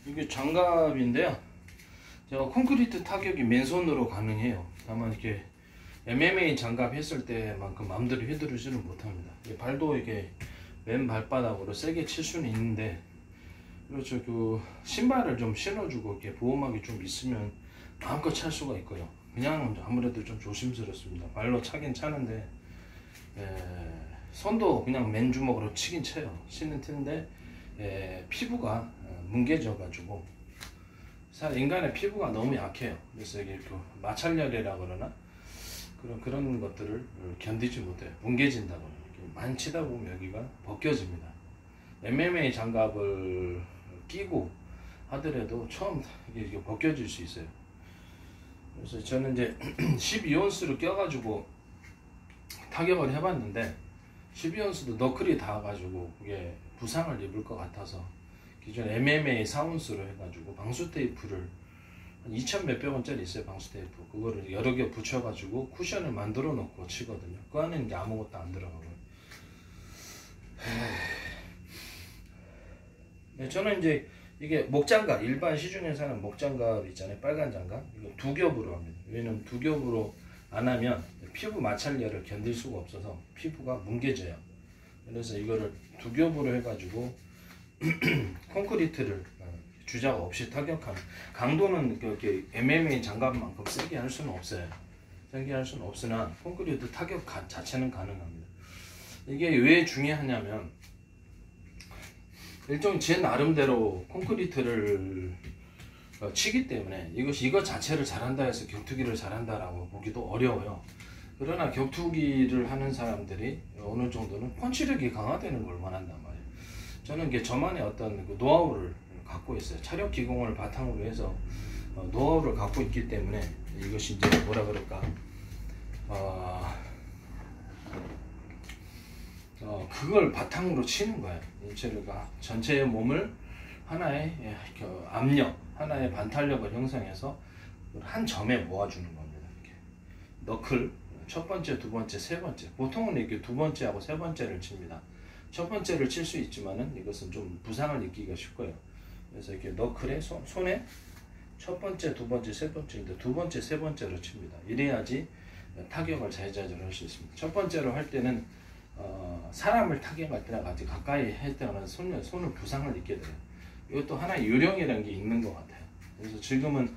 이게 장갑인데요. 제가 콘크리트 타격이 맨손으로 가능해요. 다만 이렇게 MMA 장갑 했을 때만큼 마음대로 휘두르지는 못합니다. 발도 이게 맨 발바닥으로 세게 칠 수는 있는데, 그렇죠. 그 신발을 좀 신어주고 이렇게 보호막이 좀 있으면 마음껏 찰 수가 있고요. 그냥 아무래도 좀 조심스럽습니다. 발로 차긴 차는데, 손도 그냥 맨주먹으로 치긴 쳐요. 치는 텐데 피부가 뭉개져 가지고, 인간의 피부가 너무 약해요. 그래서 이게 그 마찰열이라 그러나 그런 것들을 견디지 못해요. 뭉개진다거나 많이 치다 보면 여기가 벗겨집니다. MMA 장갑을 끼고 하더라도 처음 이게 벗겨질 수 있어요. 그래서 저는 이제 12온스를 껴가지고 타격을 해봤는데, 12온스도 너클이 닿아가지고 그게 부상을 입을 것 같아서 기존 MMA 4온스로 해가지고 방수 테이프를 한 2,000 몇백 원짜리 있어요. 방수 테이프 그거를 여러 개 붙여가지고 쿠션을 만들어 놓고 치거든요. 그 안에는 이제 아무것도 안 들어가고요. 네, 저는 이제 이게 목장갑, 일반 시중에서 하는 목장갑 있잖아요. 빨간 장갑, 이거 두 겹으로 합니다. 왜냐면 두 겹으로 안 하면 피부 마찰열을 견딜 수가 없어서 피부가 뭉개져요. 그래서 이거를 두 겹으로 해가지고 콘크리트를 주작 없이 타격하는, 강도는 그렇게 MMA 장갑만큼 세게 할 수는 없어요. 세게 할 수는 없으나 콘크리트 타격 자체는 가능합니다. 이게 왜 중요하냐면, 일종의 제 나름대로 콘크리트를 치기 때문에 이거 자체를 잘한다 해서 격투기를 잘한다라고 보기도 어려워요. 그러나 격투기를 하는 사람들이 어느 정도는 펀치력이 강화되는 걸 원한단 말이에요. 저는 이게 저만의 어떤 그 노하우를 갖고 있어요. 차력 기공을 바탕으로 해서 노하우를 갖고 있기 때문에 이것이 이제 뭐라 그럴까, 그걸 바탕으로 치는 거예요. 전체의 몸을 하나의 압력, 하나의 반탄력을 형성해서 한 점에 모아주는 겁니다. 이렇게 너클, 첫 번째, 두 번째, 세 번째. 보통은 이렇게 두 번째하고 세 번째를 칩니다. 첫 번째를 칠 수 있지만은 이것은 좀 부상을 입기가 쉽고요. 그래서 이렇게 너클에 손에 첫 번째, 두 번째, 세 번째인데 두 번째, 세 번째로 칩니다. 이래야지 타격을 자유자재로 할 수 있습니다. 첫 번째로 할 때는 사람을 타격할 때나 같이 가까이 할 때는 손을 부상을 입게 돼요. 이것도 하나의 요령이라는 게 있는 것 같아요. 그래서 지금은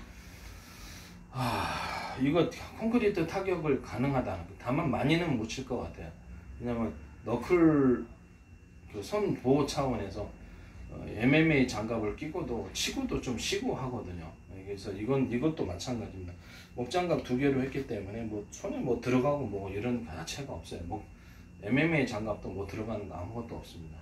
이거 콘크리트 타격을 가능하다. 다만 많이는 못 칠 것 같아요. 왜냐면 너클 그 손 보호 차원에서 MMA 장갑을 끼고도 치고도 좀 쉬고 하거든요. 그래서 이것도 마찬가지입니다. 목장갑 두 개로 했기 때문에 뭐 손에 뭐 들어가고 뭐 이런 자체가 없어요. MMA 장갑도 뭐 들어가는 거 아무것도 없습니다.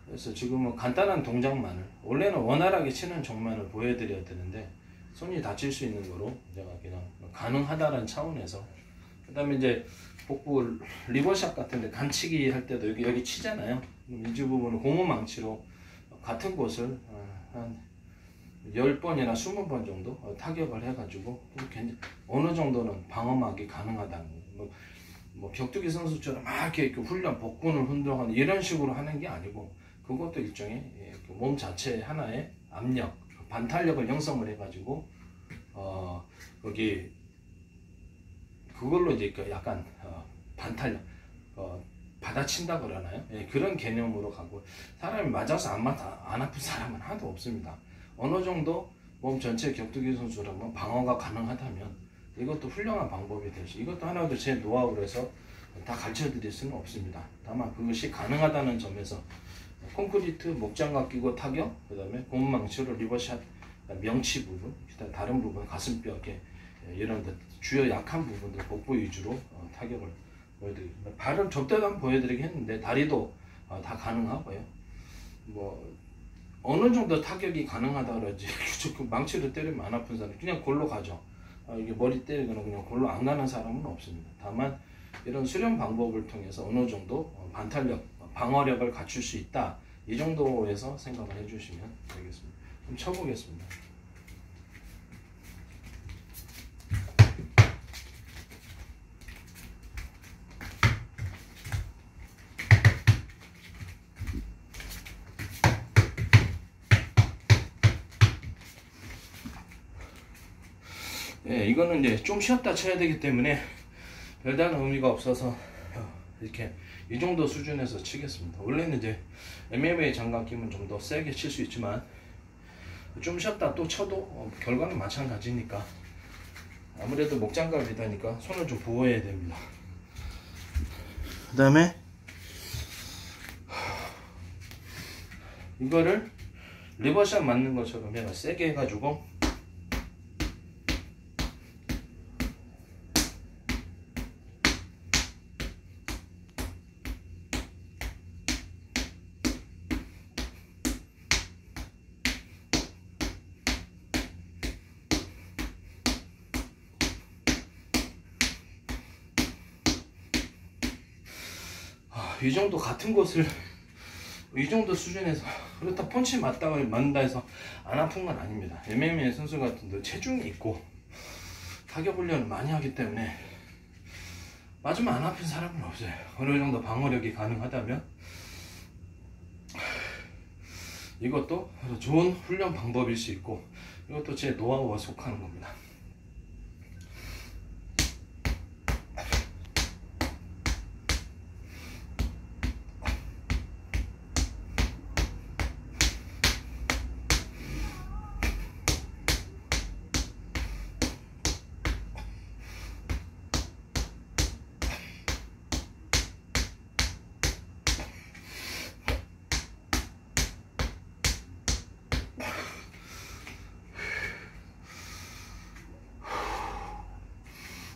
그래서 지금은 간단한 동작만을, 원래는 원활하게 치는 종만을 보여드려야 되는데 손이 다칠 수 있는 거로 제가 그냥 가능하다는 차원에서, 그 다음에 이제 복부 리버샷 같은데 간치기 할 때도 여기 치잖아요. 이 부분을 고무망치로 같은 곳을 한 10번이나 20번 정도 타격을 해가지고 어느 정도는 방어막이 가능하다는 거예요. 뭐 격투기 선수처럼 막 이렇게 훈련, 복근을 흔들어가는 이런 식으로 하는 게 아니고, 그것도 일종의 몸 자체 하나의 압력, 반탄력을 형성을 해가지고 여기 그걸로 이제 약간 반탄력, 받아친다 그러나요? 그런 개념으로 가고, 사람이 맞아서 안 아픈 사람은 하나도 없습니다. 어느 정도 몸 전체 격투기 선수라면 방어가 가능하다면 이것도 훌륭한 방법이 될 수, 이것도 하나도 제 노하우로 해서 다 가르쳐 드릴 수는 없습니다. 다만 그것이 가능하다는 점에서 콘크리트 목장갑 끼고 타격, 그 다음에 고무망치로 리버샷, 명치 부분, 다른 부분, 가슴뼈, 이렇게 이런 주요 약한 부분들 복부 위주로 타격을 보여드리고, 발은 접대도 한번 보여드리긴 했는데 다리도 다 가능하고요. 뭐 어느 정도 타격이 가능하다 그러지 망치로 때리면 안 아픈 사람 그냥 골로 가죠. 이게 머리 때리거나 그냥 골로 안 가는 사람은 없습니다. 다만 이런 수련 방법을 통해서 어느 정도 반탄력, 방어력을 갖출 수 있다, 이 정도에서 생각을 해주시면 되겠습니다. 좀 쳐보겠습니다. 예, 이거는 이제 좀 쉬었다 쳐야 되기 때문에 별다른 의미가 없어서 이렇게 이 정도 수준에서 치겠습니다. 원래는 이제 MMA 장갑 끼면 좀 더 세게 칠 수 있지만 좀 쉬었다 또 쳐도 결과는 마찬가지니까 아무래도 목장갑이다니까 손을 좀 보호해야 됩니다. 그 다음에 이거를 리버샷 맞는 것처럼 내가 세게 해가지고 이 정도 같은 곳을 이 정도 수준에서 그렇다 펀치 맞는다 해서 안 아픈 건 아닙니다. MMA 선수 같은 데 체중이 있고 타격 훈련을 많이 하기 때문에 맞으면 안 아픈 사람은 없어요. 어느 정도 방어력이 가능하다면 이것도 좋은 훈련 방법일 수 있고 이것도 제 노하우에 속하는 겁니다.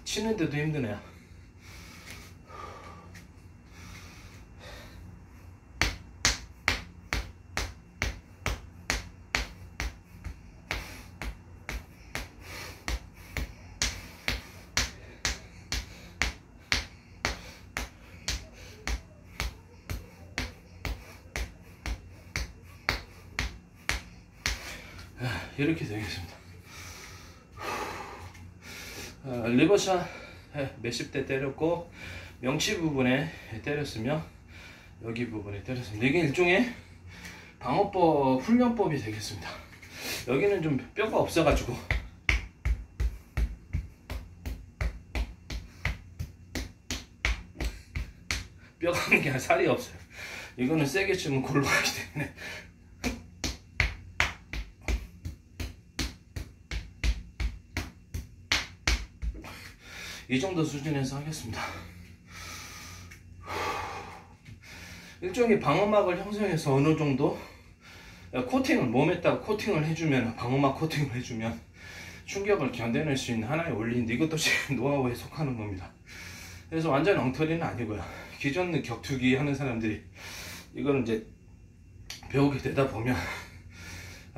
치는데도 힘드네요. 이렇게 되겠습니다. 리버샷 몇십 대 때렸고 명치 부분에 때렸으며 여기 부분에 때렸습니다. 이게 일종의 방어법 훈련법이 되겠습니다. 여기는 좀 뼈가 없어가지고 뼈가 없는 게 아니라 살이 없어요. 이거는 세게 치면 골로 가기 때문에 이 정도 수준에서 하겠습니다. 일종의 방어막을 형성해서 어느 정도 코팅을 몸에다가 코팅을 해주면 방어막 코팅을 해주면 충격을 견뎌낼 수 있는 하나의 원리인데 이것도 제 노하우에 속하는 겁니다. 그래서 완전 엉터리는 아니고요. 기존 격투기 하는 사람들이 이거는 이제 배우게 되다 보면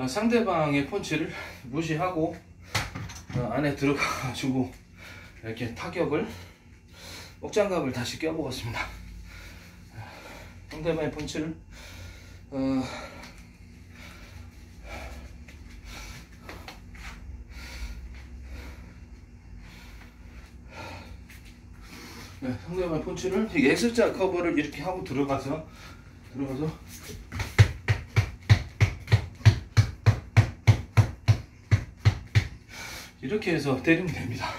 상대방의 펀치를 무시하고 안에 들어가가지고 이렇게 타격을 목장갑을 다시 껴보겠습니다. 상대방의 펀치를 상대방의 펀치를 X자 커버를 이렇게 하고 들어가서 이렇게 해서 때리면 됩니다.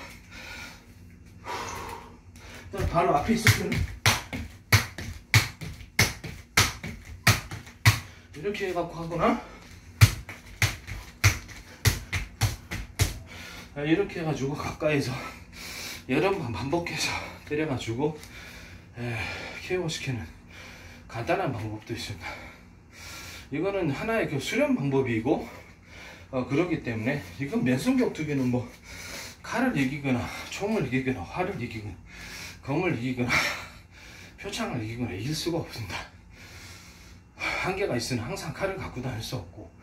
바로 앞에 있을 때는 이렇게 해갖고 하거나 이렇게 해가지고 가까이서 여러 번 반복해서 때려가지고 KO 시키는 간단한 방법도 있습니다. 이거는 하나의 그 수련 방법이고 그렇기 때문에 이건 맨손 격투기는 뭐 칼을 이기거나 총을 이기거나 활을 이기거나 검을 이기거나 표창을 이기거나 이길 수가 없습니다. 한계가 있으면 항상 칼을 갖고 다닐 수 없고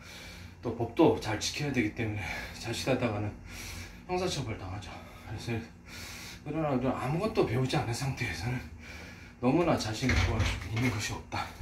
또 법도 잘 지켜야 되기 때문에 자칫하다가는 형사처벌 당하죠. 그래서 그러나 아무것도 배우지 않은 상태에서는 너무나 자신을 구할 수 있는 것이 없다.